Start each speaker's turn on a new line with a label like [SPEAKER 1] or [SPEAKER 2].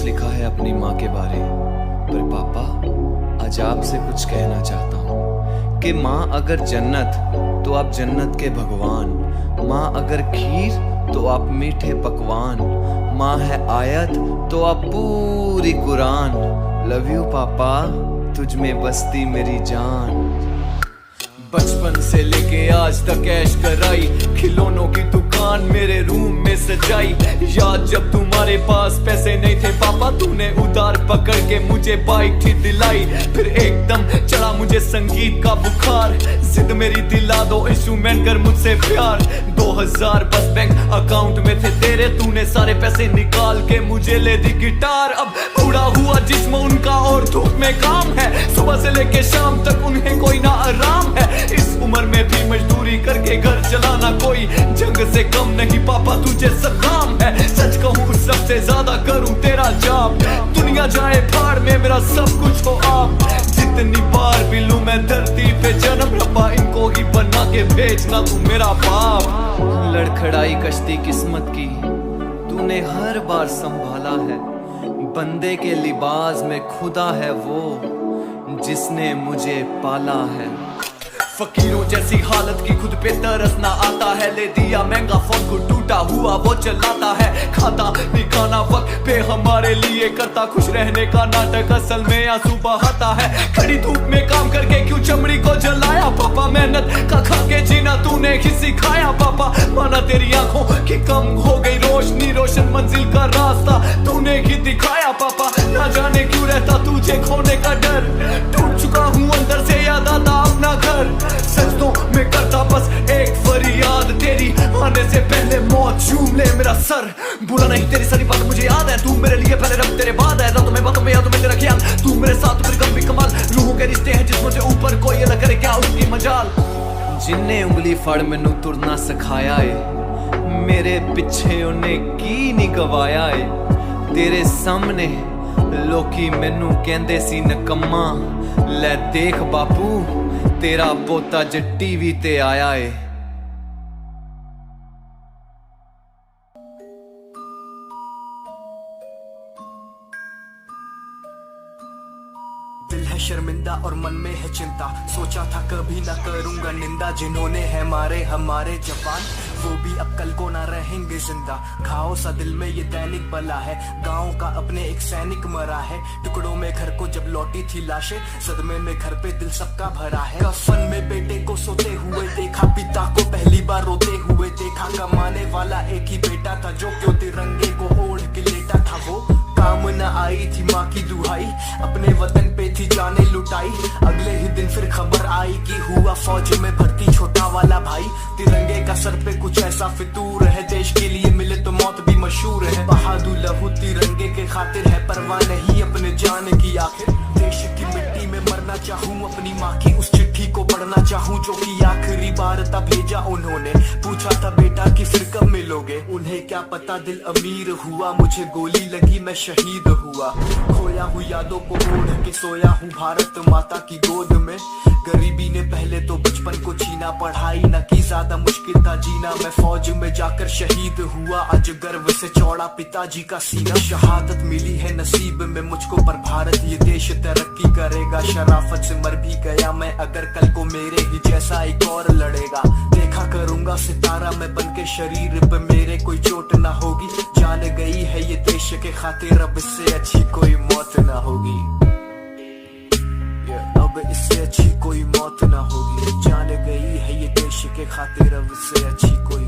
[SPEAKER 1] कुछ लिखा है अपनी माँ के बारे, पर पापा आज आपसे कुछ कहना चाहता हूँ कि माँ अगर जन्नत तो आप जन्नत के भगवान, माँ अगर खीर तो आप मीठे पकवान, माँ है आयत तो आप पूरी कुरान। लव यू पापा, तुझ में बसती मेरी जान। बचपन से लेके आज तक ऐश कराई, खिलौनों की दुकान मेरे रूम में सजाई। याद जब तुम्हारे पास पैसे नहीं थे पापा, तूने उधार पकड़ के मुझे बाइक थी दिलाई। फिर एकदम चढ़ा मुझे संगीत का बुखार, जिद मेरी दिला दो इंस्ट्रूमेंट कर मुझसे प्यार। 2000 बस बैंक अकाउंट में थे तेरे, तूने सारे पैसे निकाल के मुझे ले दी गिटार। अब उड़ा हुआ जिस्म उनका और धूप में काम है, सुबह से लेके शाम तक उन्हें कोई ना आराम है। इस उम्र में भी मजदूरी करके घर चलाना कोई जंग से कम नहीं पापा, तुझे सलाम है। सच कहूँ सबसे ज्यादा करूँ तेरा जाप, दुनिया जाए फाड़ में मेरा सब कुछ हो आप। जितनी बार भी लूं मैं धरती पे जन्म, रब्बा इनको ही बना के भेजना तू मेरा बाप। लड़खड़ाई कश्ती किस्मत की तूने हर बार संभाला है, बंदे के लिबास में खुदा है वो जिसने मुझे पाला है। फकीरों जैसी हालत की खुद पे तरस ना आता है, ले दिया महंगा फोन को टूटा हुआ वो चलाता है। खाता नहीं खाना वक्त पे हमारे लिए, करता खुश रहने का नाटक असल में आंसू बहाता है। खड़ी धूप में काम करके क्यों चमड़ी को जलाया पापा, मेहनत का खा के जीना तूने ही सिखाया पापा। माना तेरी आंखों की कम हो गई रोशनी, रोशन मंजिल का रास्ता तूने ही दिखाया पापा। ना जाने क्यों रहता तुझे खोने का डर, टूट चुका हूँ अंदर से याद आता अपना घर। सजदों में करता बस एक फरियाद, तेरी आने से पहले मौत चूम ले मेरा सर। बुरा नहीं तेरी सारी बात मुझे याद है, तू मेरे लिए पहले रब तेरे बाद है। रातों में बातों में यादों में तेरा ख्याल, तू मेरे साथ फिर कम भी कमाल। रूहों के रिश्ते हैं जिसमें से ऊपर कोई अलग करे क्या उसकी मजाल। जिन्ने उंगली फड़ मैनू तुरना सिखाया है, मेरे पिछे उन्हें की नहीं गवाया है। तेरे सामने लोकी मैनू कहंदे सी नकम्मा, ले देख बापू तेरा पोता जे टीवी ते आया है।
[SPEAKER 2] दिल है शर्मिंदा और मन में है चिंता, सोचा था कभी ना करूंगा निंदा। जिन्होंने है मारे हमारे जवान, वो भी अब कल को ना रहेंगे जिंदा। घाव सा दिल में ये दैनिक बला है, गांव का अपने एक सैनिक मरा है। टुकड़ों में घर को जब लौटी थी लाशें, सदमे में घर पे दिल सबका भरा है। कफन में बेटे को सोते हुए देखा, पिता को पहली बार रोते हुए देखा। कमाने वाला एक ही बेटा था जो क्यों तिरंगे को ओढ़ के लेटा था। वो काम न आई थी माँ की दुहाई, अपने वतन पे थी जाने लुटाई। अगले ही दिन फिर खबर आई कि हुआ फौज में भर्ती छोटा वाला भाई। तिरंगे का सर पे कुछ ऐसा फितूर है, देश के लिए मिले तो मौत भी मशहूर है। बहादुर लहू तिरंगे के खातिर है, परवाह नहीं अपने जान की आखिर। देश की मिट्टी में मरना चाहूँ, अपनी माँ की उस चिट्ठी को पढ़ना चाहूँ जो कि आखिरी बार तब भेजा उन्होंने। पूछा था बेटा कि फिर कब मिलोगे, उन्हें क्या पता दिल अमीर हुआ। मुझे गोली लगी मैं शहीद हुआ, खोया हूँ यादों को ओढ़ के सोया हूँ भारत माता की गोद में। गरीबी ने पहले तो बचपन को छीना, पढ़ाई न की ज्यादा मुश्किल था जीना। मैं फौज में जाकर शहीद हुआ, आज गर्व से चौड़ा पिताजी का सीना। शहादत मिली है नसीब में मुझको, पर भारत ये देश तरक्की करेगा। शराफत से मर भी गया मैं अगर कल को मेरे ही जैसा एक और लड़ेगा। देखा करूंगा सितारा मैं बन के, शरीर पे मेरे कोई चोट ना होगी। जान गई है ये देश के खातिर, अब इससे अच्छी कोई मौत ना होगी। अब इससे अच्छी कोई मौत ना होगी। जान गई है ये देश के खातिर, अब इससे अच्छी कोई